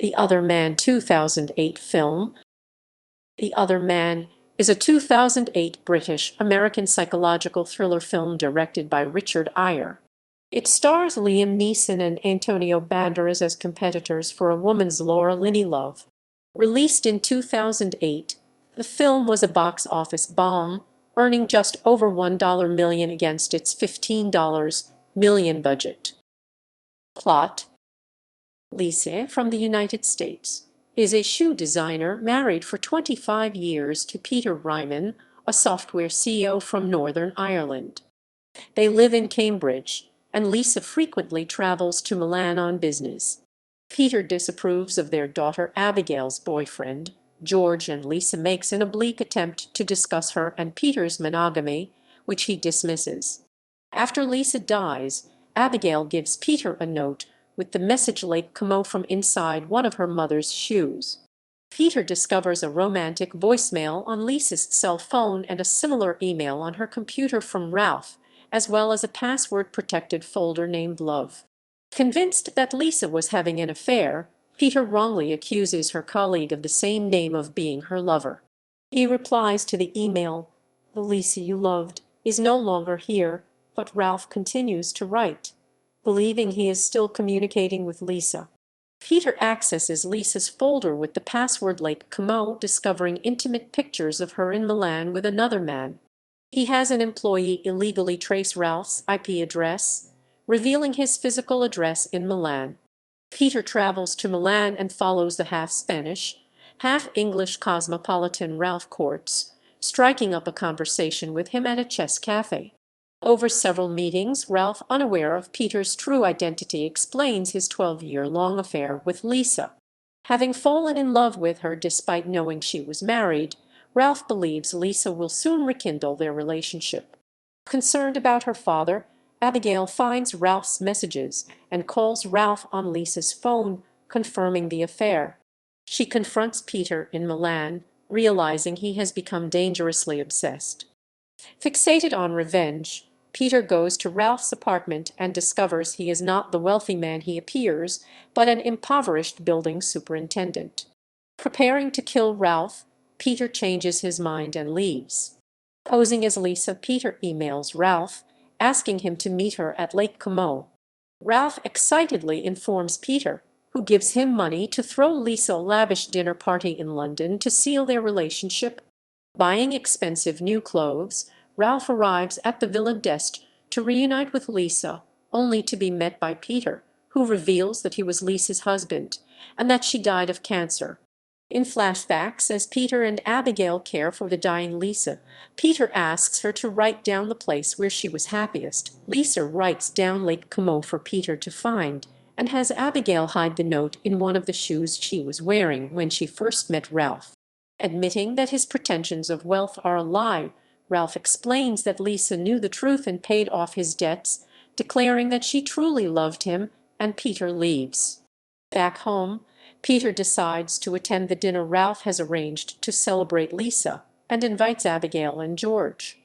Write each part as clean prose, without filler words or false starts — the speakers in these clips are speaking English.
The Other Man 2008 film. The Other Man is a 2008 British-American psychological thriller film directed by Richard Eyre. It stars Liam Neeson and Antonio Banderas as competitors for a woman's Laura Linney love. Released in 2008, the film was a box office bomb, earning just over $1 million against its $15 million budget. Plot: Lisa, from the United States, is a shoe designer married for 25 years to Peter Ryman, a software CEO from Northern Ireland. They live in Cambridge, and Lisa frequently travels to Milan on business. Peter disapproves of their daughter Abigail's boyfriend, George, and Lisa makes an oblique attempt to discuss her and Peter's monogamy, which he dismisses. After Lisa dies, Abigail gives Peter a note with the message "Lake Como" from inside one of her mother's shoes. Peter discovers a romantic voicemail on Lisa's cell phone and a similar email on her computer from Ralph, as well as a password-protected folder named Love. Convinced that Lisa was having an affair, Peter wrongly accuses her colleague of the same name of being her lover. He replies to the email, "The Lisa you loved is no longer here," but Ralph continues to write, believing he is still communicating with Lisa. Peter accesses Lisa's folder with the password Lake Como, discovering intimate pictures of her in Milan with another man. He has an employee illegally trace Ralph's IP address, revealing his physical address in Milan. Peter travels to Milan and follows the half-Spanish, half-English cosmopolitan Ralph Courts, striking up a conversation with him at a chess cafe. Over several meetings, Ralph, unaware of Peter's true identity, explains his 12-year-long affair with Lisa. Having fallen in love with her despite knowing she was married, Ralph believes Lisa will soon rekindle their relationship. Concerned about her father, Abigail finds Ralph's messages and calls Ralph on Lisa's phone, confirming the affair. She confronts Peter in Milan, realizing he has become dangerously obsessed. Fixated on revenge, Peter goes to Ralph's apartment and discovers he is not the wealthy man he appears, but an impoverished building superintendent. Preparing to kill Ralph, Peter changes his mind and leaves. Posing as Lisa, Peter emails Ralph, asking him to meet her at Lake Como. Ralph excitedly informs Peter, who gives him money to throw Lisa a lavish dinner party in London to seal their relationship. Buying expensive new clothes, Ralph arrives at the Villa d'Este to reunite with Lisa, only to be met by Peter, who reveals that he was Lisa's husband and that she died of cancer. In flashbacks, as Peter and Abigail care for the dying Lisa, Peter asks her to write down the place where she was happiest. Lisa writes down Lake Como for Peter to find, and has Abigail hide the note in one of the shoes she was wearing when she first met Ralph. Admitting that his pretensions of wealth are a lie, Ralph explains that Lisa knew the truth and paid off his debts, declaring that she truly loved him, and Peter leaves. Back home, Peter decides to attend the dinner Ralph has arranged to celebrate Lisa, and invites Abigail and George.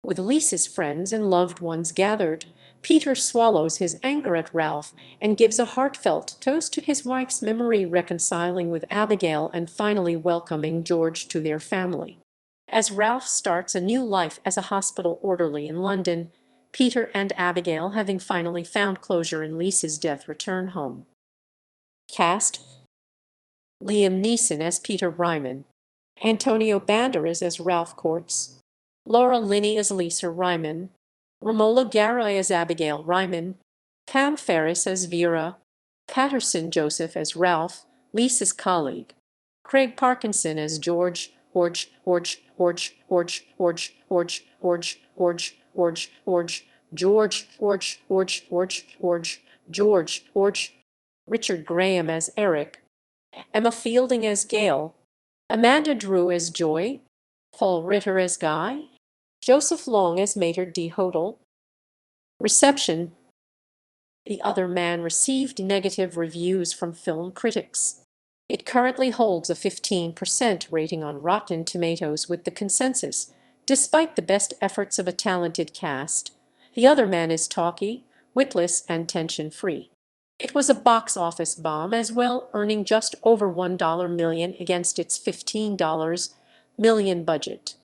With Lisa's friends and loved ones gathered, Peter swallows his anger at Ralph and gives a heartfelt toast to his wife's memory, reconciling with Abigail and finally welcoming George to their family. As Ralph starts a new life as a hospital orderly in London, Peter and Abigail, having finally found closure in Lisa's death, return home. Cast: Liam Neeson as Peter Ryman, Antonio Banderas as Ralph Courts, Laura Linney as Lisa Ryman, Romola Garai as Abigail Ryman, Pam Ferris as Vera, Patterson Joseph as Ralph, Lisa's colleague, Craig Parkinson as George, Richard Graham as Eric, Emma Fielding as Gail, Amanda Drew as Joy, Paul Ritter as Guy, Joseph Long as Mater D. Hodel. Reception: The Other Man received negative reviews from film critics. It currently holds a 15% rating on Rotten Tomatoes, with the consensus, despite the best efforts of a talented cast, The Other Man is talky, witless, and tension-free. It was a box office bomb as well, earning just over $1 million against its $15 million budget.